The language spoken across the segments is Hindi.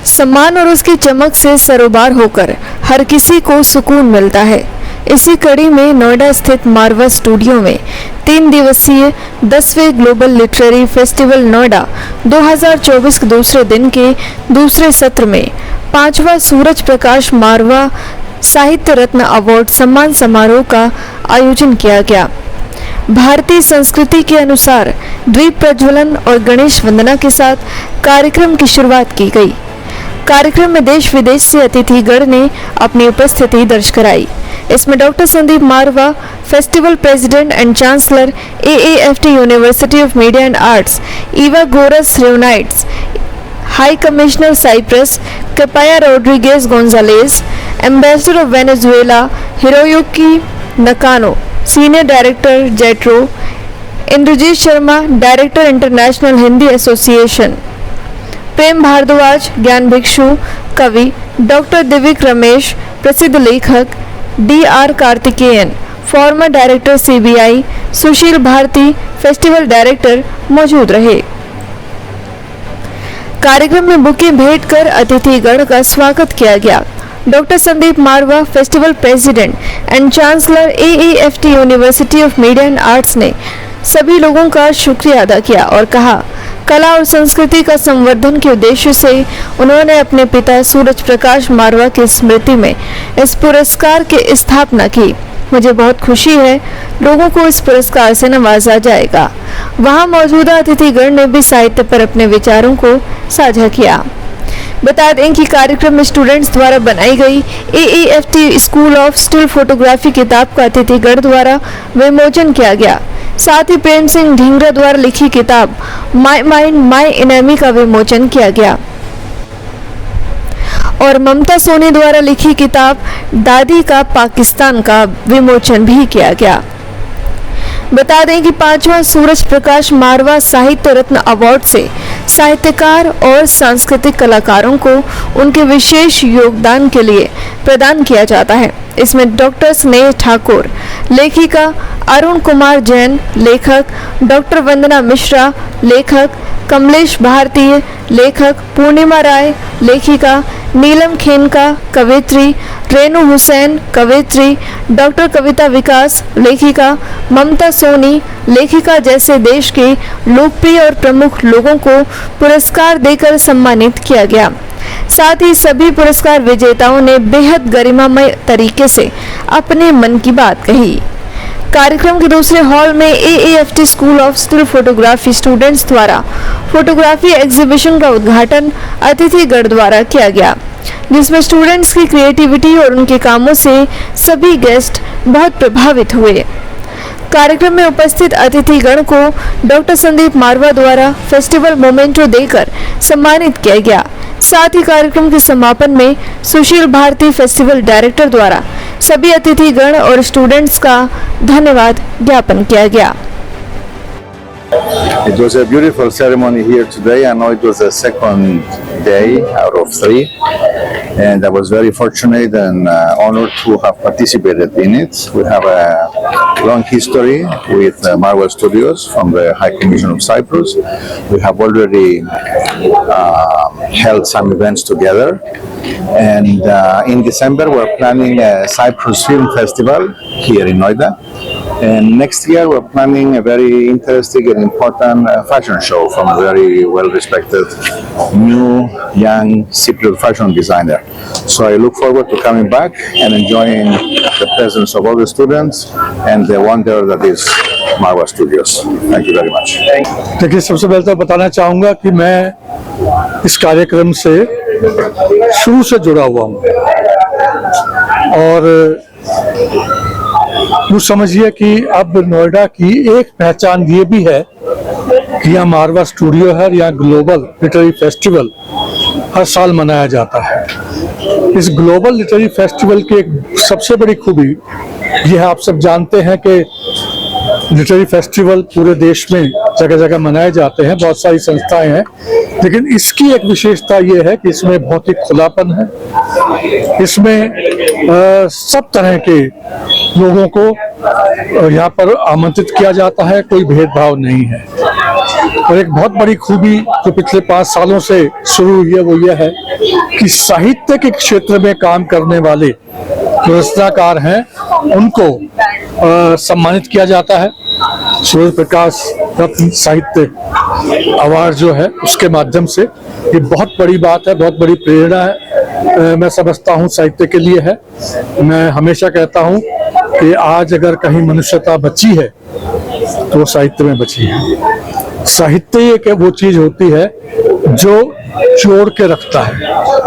सम्मान और उसकी चमक से सरोबार होकर हर किसी को सुकून मिलता है। इसी कड़ी में नोएडा स्थित मारवा स्टूडियो में 3 दिवसीय 10वें ग्लोबल लिटरेरी फेस्टिवल नोएडा 2024 के दूसरे दिन के दूसरे सत्र में 5वां सूरज प्रकाश मारवा साहित्य रत्न अवार्ड सम्मान समारोह का आयोजन किया गया। भारतीय संस्कृति के अनुसार दीप प्रज्वलन और गणेश वंदना के साथ कार्यक्रम की शुरुआत की गई। कार्यक्रम में देश विदेश से अतिथिगण ने अपनी उपस्थिति दर्ज कराई। इसमें doctor Sandeep Marwah, festival president and chancellor AAFT university of media and arts, Eva गोरस रेउनाइट्स, high commissioner Cyprus Kapaya Rodriguez Gonzalez, ambassador of Venezuela Hiroyuki Nakano, senior director JETRO, Indrajit Sharma, director international Hindi association, Prem Bhardwaj, Gyan Bhikshu, कवि, डॉक्टर दिव्यक रमेश, प्रसिद्ध लेखक DR Karthikeyan, former director CBI, Sushil Bharti, festival director मौजूद रहे। कार्यक्रम में बुके भेंट कर अतिथिगण का स्वागत किया गया। Doctor Sandeep Marwah, festival president and chancellor AAFT university of media and arts ने सभी लोगों का शुक्रिया अदा किया और कहा, कला और संस्कृति का संवर्धन के उद्देश्य से उन्होंने अपने पिता सूरज प्रकाश मारवा की स्मृति में इस पुरस्कार की स्थापना की। मुझे बहुत खुशी है, लोगों को इस पुरस्कार से नवाजा जाएगा। वहां मौजूदा अतिथिगण ने भी साहित्य पर अपने विचारों को साझा किया। बता दें कि कार्यक्रम में स्टूडेंट्स द्वारा बनाई गई AAFT school of still photography किताब का अतिथिगण द्वारा विमोचन किया गया। साथ ही प्रेम सिंह ढींगरा द्वारा लिखी किताब माई माइंड माई एनिमी का विमोचन किया गया और ममता सोनी द्वारा लिखी किताब दादी का पाकिस्तान का विमोचन भी किया गया। बता दें कि 5वां सूरज प्रकाश मारवा साहित्य रत्न अवार्ड से साहित्यकार और सांस्कृतिक कलाकारों को उनके विशेष योगदान के लिए प्रदान किया जाता है। इसमें डॉक्टर स्नेह ठाकुर, लेखिका अरुण कुमार जैन, लेखक डॉक्टर वंदना मिश्रा, लेखक कमलेश भारतीय, लेखक पूर्णिमा राय, लेखिका नीलम खेनका, कवित्री रेणु हुसैन, कवित्री डॉक्टर कविता विकास, लेखिका ममता सोनी, लेखिका जैसे देश के लोकप्रिय और प्रमुख लोगों को पुरस्कार देकर सम्मानित किया गया। साथ ही सभी पुरस्कार विजेताओं ने बेहद गरिमामय तरीके से अपने मन की बात कही। कार्यक्रम के दूसरे हॉल में AAFT school of still photography students द्वारा फोटोग्राफी एग्जीबिशन का उद्घाटन अतिथिगण द्वारा किया गया, जिसमें स्टूडेंट्स की क्रिएटिविटी और उनके कामों से सभी गेस्ट बहुत प्रभावित हुए। कार्यक्रम में उपस्थित अतिथिगण को डॉक्टर संदीप मारवा द्वारा फेस्टिवल मोमेंटो देकर सम्मानित किया गया। साथ ही कार्यक्रम के समापन में सुशील भारती, फेस्टिवल डायरेक्टर द्वारा सभी अतिथिगण और स्टूडेंट्स का धन्यवाद ज्ञापन किया गया। It was a beautiful ceremony here today. I know it was the second day out of 3, and I was very fortunate and honored to have participated in it. We have a long history with Marwa Studios from the High Commission of Cyprus. We have already held some events together, and in December we're planning a Cyprus Film Festival here in Noida. And next year we're planning a very interesting and important fashion show from a very well-respected new young Cypriot fashion designer. So I look forward to coming back and enjoying the presence of all the students and the wonder that is Marwa Studios. Thank you very much. देखिए, सबसे पहले तो बताना चाहूँगा कि मैं इस कार्यक्रम से शुरू से जुड़ा हुआ हूँ और यूँ समझिए कि अब नोएडा की एक पहचान ये भी है कि यहाँ मारवा स्टूडियो है, यहाँ ग्लोबल लिटरेरी फेस्टिवल हर साल मनाया जाता है। इस ग्लोबल लिटरेरी फेस्टिवल की एक सबसे बड़ी खूबी ये है, आप सब जानते हैं कि लिटरेरी फेस्टिवल पूरे देश में जगह जगह मनाए जाते हैं, बहुत सारी संस्थाएं हैं, लेकिन इसकी एक विशेषता ये है कि इसमें बहुत ही खुलापन है। इसमें सब तरह के लोगों को यहाँ पर आमंत्रित किया जाता है, कोई भेदभाव नहीं है। और एक बहुत बड़ी खूबी जो पिछले 5 सालों से शुरू हुई है वो ये है कि साहित्य के क्षेत्र में काम करने वाले जो रचनाकार हैं उनको सम्मानित किया जाता है। सूर्य प्रकाश रत्न साहित्य अवार्ड जो है उसके माध्यम से ये बहुत बड़ी बात है, बहुत बड़ी प्रेरणा है। मैं समझता हूँ साहित्य के लिए है। मैं हमेशा कहता हूँ कि आज अगर कहीं मनुष्यता बची है तो वो साहित्य में बची है। साहित्य एक वो चीज होती है जो जोड़ के रखता है,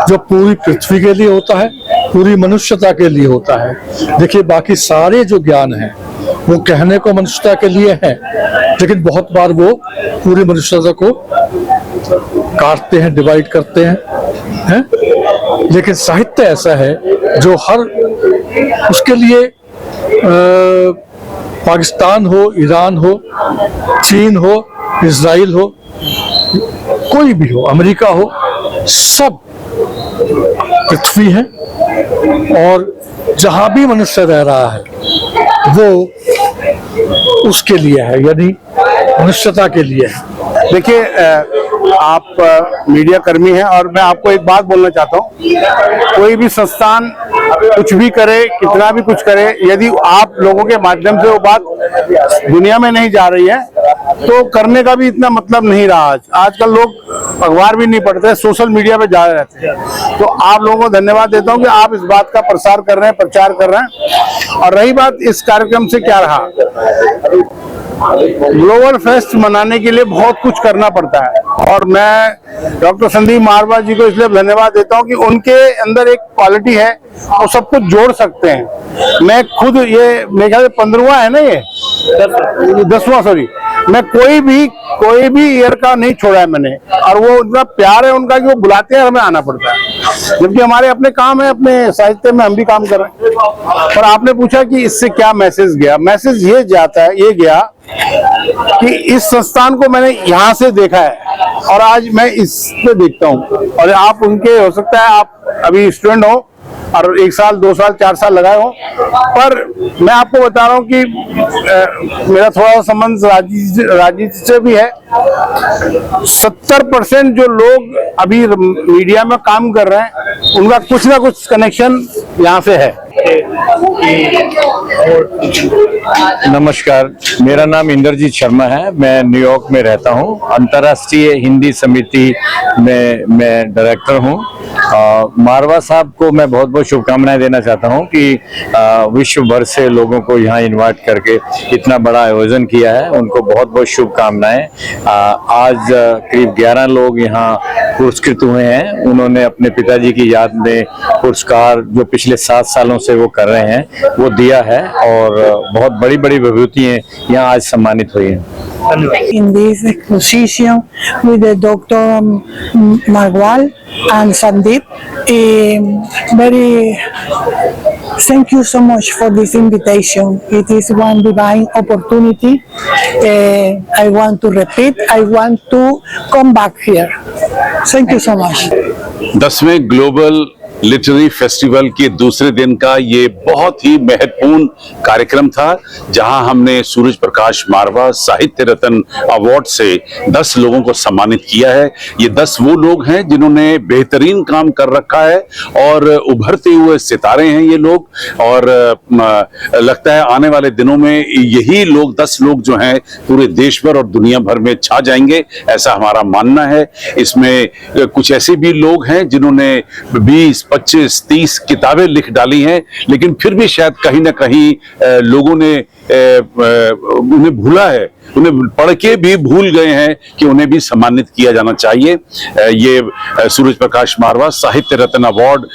जो पूरी पृथ्वी के लिए होता है, पूरी मनुष्यता के लिए होता है। देखिए बाकी सारे जो ज्ञान है वो कहने को मनुष्यता के लिए है, लेकिन बहुत बार वो पूरी मनुष्यता को काटते हैं, डिवाइड करते हैं? लेकिन साहित्य ऐसा है जो हर उसके लिए पाकिस्तान हो, ईरान हो, चीन हो, इजराइल हो, कोई भी हो, अमेरिका हो, सब पृथ्वी है और जहां भी मनुष्य रह रहा है वो उसके लिए है, यानी मनुष्यता के लिए है। देखिए आप मीडिया कर्मी हैं और मैं आपको एक बात बोलना चाहता हूँ, कोई भी संस्थान कुछ भी करे, कितना भी कुछ करे, यदि आप लोगों के माध्यम से वो बात दुनिया में नहीं जा रही है तो करने का भी इतना मतलब नहीं रहा। आजकल लोग अखबार भी नहीं पढ़ते, सोशल मीडिया पे जा रहते हैं। तो आप लोगों को धन्यवाद देता हूं कि आप इस बात का प्रसार कर रहे हैं, प्रचार कर रहे हैं। और रही बात इस कार्यक्रम से क्या रहा, ग्लोबल फेस्ट मनाने के लिए बहुत कुछ करना पड़ता है और मैं डॉक्टर संदीप मारवा जी को इसलिए धन्यवाद देता हूं कि उनके अंदर एक क्वालिटी है, वो सब कुछ जोड़ सकते हैं। मैं खुद ये मेरे ख्याल से 15वां है ना, ये 10वां, सॉरी, मैं कोई भी ईयर का नहीं छोड़ा है मैंने, और वो इतना प्यार है उनका कि वो बुलाते हैं और हमें आना पड़ता है, जबकि हमारे अपने काम है, अपने साहित्य में हम भी काम कर रहे हैं। और आपने पूछा कि इससे क्या मैसेज गया, मैसेज ये जाता है, ये गया कि इस संस्थान को मैंने यहाँ से देखा है और आज मैं इस पे देखता हूँ। और आप उनके, हो सकता है आप अभी स्टूडेंट हो और 1 साल 2 साल 4 साल लगाए हो, पर मैं आपको बता रहा हूँ कि मेरा थोड़ा सा संबंध राजनीति से भी है। 70% जो लोग अभी मीडिया में काम कर रहे हैं उनका कुछ ना कुछ कनेक्शन यहाँ से है। नमस्कार, मेरा नाम इंद्रजीत शर्मा है। मैं न्यूयॉर्क में रहता हूँ। अंतर्राष्ट्रीय हिंदी समिति में मैं डायरेक्टर हूँ। मारवा साहब को मैं बहुत बहुत शुभकामनाएं देना चाहता हूँ कि विश्व भर से लोगों को यहाँ इनवाइट करके इतना बड़ा आयोजन किया है, उनको बहुत बहुत शुभकामनाएं। आज करीब 11 लोग यहाँ पुरस्कृत हुए हैं। उन्होंने अपने पिताजी की याद में पुरस्कार जो पिछले 7 सालों से वो कर रहे हैं वो दिया है और बहुत बड़ी बड़ी विभूतियाँ यहाँ आज सम्मानित हुई हैं। In this exposition with the Dr. Marwal and Sandeep. Thank you so much for this invitation. It is one divine opportunity. I want to repeat, I want to come back here. Thank you so much. 10वें ग्लोबल लिटरेरी फेस्टिवल के दूसरे दिन का ये बहुत ही महत्वपूर्ण कार्यक्रम था, जहां हमने सूरज प्रकाश मारवा साहित्य रत्न अवार्ड से 10 लोगों को सम्मानित किया है। ये 10 वो लोग हैं जिन्होंने बेहतरीन काम कर रखा है और उभरते हुए सितारे हैं ये लोग, और लगता है आने वाले दिनों में यही लोग 10 लोग जो हैं पूरे देश भर और दुनिया भर में छा जाएंगे, ऐसा हमारा मानना है। इसमें कुछ ऐसे भी लोग हैं जिन्होंने 20, 25, 30 किताबें लिख डाली हैं, लेकिन फिर भी शायद कहीं ना कहीं लोगों ने उन्हें भूला है, उन्हें पढ़ के भी भूल गए हैं कि उन्हें भी सम्मानित किया जाना चाहिए। ये सूरज प्रकाश मारवा साहित्य रत्न अवार्ड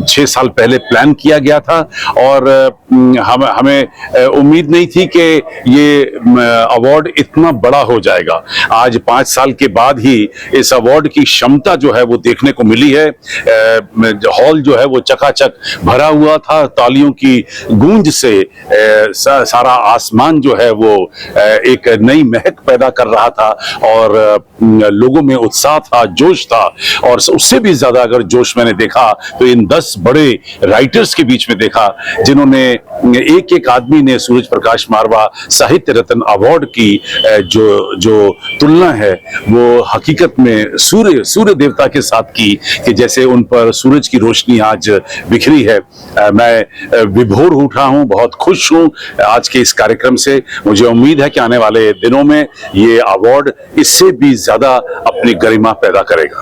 6 साल पहले प्लान किया गया था और हमें उम्मीद नहीं थी कि ये अवार्ड इतना बड़ा हो जाएगा। आज 5 साल के बाद ही इस अवार्ड की क्षमता जो है वो देखने को मिली है। हॉल जो है वो चकाचक भरा हुआ था, तालियों की गूंज से सारा आसमान जो है वो एक नई महक पैदा कर रहा था और लोगों में उत्साह था, जोश था। और उससे भी ज्यादा अगर जोश मैंने देखा तो इन 10 बड़े राइटर्स के बीच में देखा, जिन्होंने एक एक आदमी ने सूरज प्रकाश मारवा साहित्य रत्न अवार्ड की जो तुलना है वो हकीकत में सूर्य देवता के साथ की, कि जैसे उन पर सूरज की रोशनी आज बिखरी है। मैं विभोर उठा हूं, बहुत खुश हूं आज के इस कार्यक्रम से। मुझे उम्मीद है कि आने वाले दिनों में ये अवार्ड इससे भी ज्यादा अपनी गरिमा पैदा करेगा।